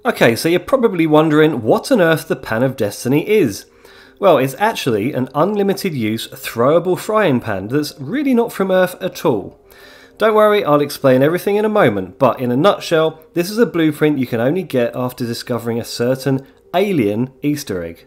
Okay, so you're probably wondering what on earth the Pan of Destiny is. Well, it's actually an unlimited use throwable frying pan that's really not from Earth at all. Don't worry, I'll explain everything in a moment, but in a nutshell, this is a blueprint you can only get after discovering a certain alien Easter egg.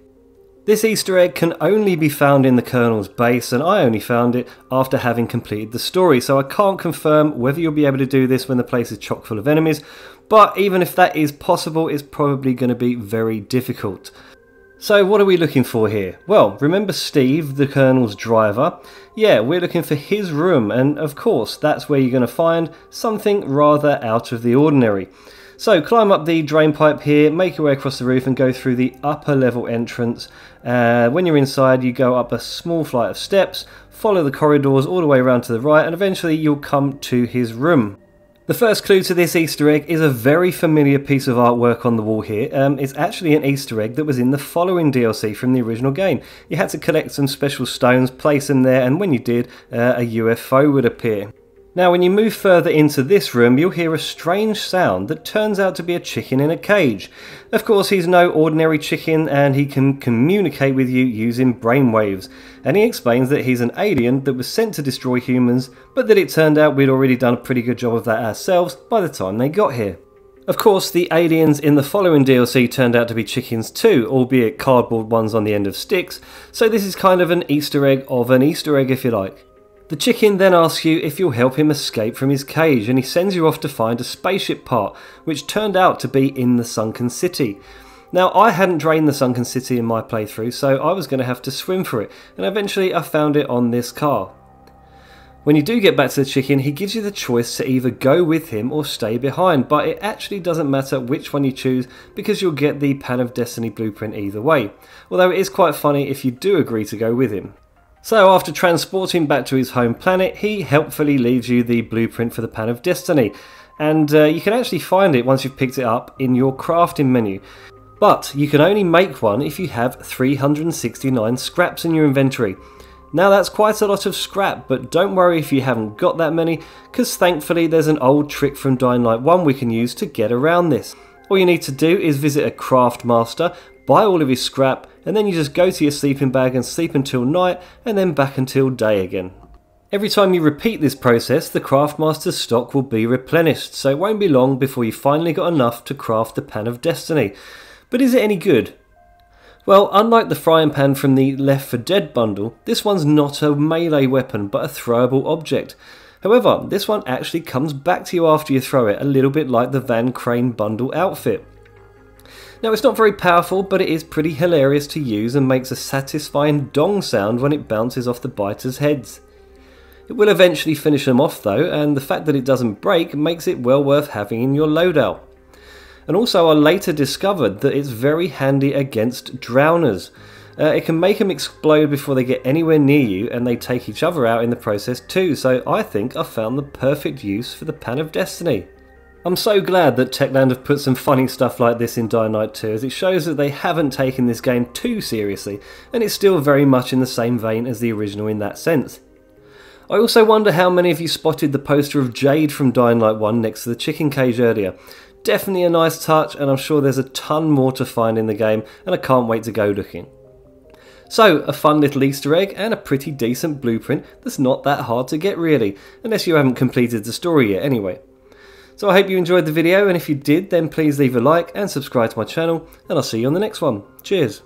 This Easter egg can only be found in the Colonel's base, and I only found it after having completed the story, so I can't confirm whether you'll be able to do this when the place is chock full of enemies, but even if that is possible, it's probably going to be very difficult. So what are we looking for here? Well, remember Steve, the Colonel's driver? Yeah, we're looking for his room, and of course that's where you're going to find something rather out of the ordinary. So climb up the drain pipe here, make your way across the roof and go through the upper level entrance. When you're inside, you go up a small flight of steps, follow the corridors all the way around to the right, and eventually you'll come to his room. The first clue to this Easter egg is a very familiar piece of artwork on the wall here. It's actually an Easter egg that was in the following DLC from the original game. You had to collect some special stones, place them there, and when you did, a UFO would appear. Now when you move further into this room, you'll hear a strange sound that turns out to be a chicken in a cage. Of course, he's no ordinary chicken and he can communicate with you using brainwaves. And he explains that he's an alien that was sent to destroy humans, but that it turned out we'd already done a pretty good job of that ourselves by the time they got here. Of course, the aliens in the following DLC turned out to be chickens too, albeit cardboard ones on the end of sticks, so this is kind of an Easter egg of an Easter egg if you like. The chicken then asks you if you'll help him escape from his cage, and he sends you off to find a spaceship part, which turned out to be in the sunken city. Now, I hadn't drained the sunken city in my playthrough, so I was going to have to swim for it, and eventually I found it on this car. When you do get back to the chicken, he gives you the choice to either go with him or stay behind, but it actually doesn't matter which one you choose because you'll get the Pan of Destiny blueprint either way, although it is quite funny if you do agree to go with him. So after transporting back to his home planet, he helpfully leaves you the blueprint for the Pan of Destiny, and you can actually find it once you've picked it up in your crafting menu. But you can only make one if you have 369 scraps in your inventory. Now that's quite a lot of scrap, but don't worry if you haven't got that many, because thankfully there's an old trick from Dying Light 1 we can use to get around this. All you need to do is visit a craft master, buy all of his scrap, and then you just go to your sleeping bag and sleep until night and then back until day again. Every time you repeat this process, the craftmaster's stock will be replenished, so it won't be long before you finally got enough to craft the Pan of Destiny. But is it any good? Well, unlike the frying pan from the Left 4 Dead bundle, this one's not a melee weapon but a throwable object. However, this one actually comes back to you after you throw it, a little bit like the Van Crane bundle outfit. Now it's not very powerful, but it is pretty hilarious to use and makes a satisfying dong sound when it bounces off the biters' heads. It will eventually finish them off though, and the fact that it doesn't break makes it well worth having in your loadout. And also I later discovered that it's very handy against drowners. It can make them explode before they get anywhere near you, and they take each other out in the process too, so I think I found the perfect use for the Pan of Destiny. I'm so glad that Techland have put some funny stuff like this in Dying Light 2, as it shows that they haven't taken this game too seriously, and it's still very much in the same vein as the original in that sense. I also wonder how many of you spotted the poster of Jade from Dying Light 1 next to the chicken cage earlier. Definitely a nice touch, and I'm sure there's a ton more to find in the game, and I can't wait to go looking. So, a fun little Easter egg and a pretty decent blueprint that's not that hard to get really, unless you haven't completed the story yet anyway. So I hope you enjoyed the video, and if you did, then please leave a like and subscribe to my channel, and I'll see you on the next one. Cheers!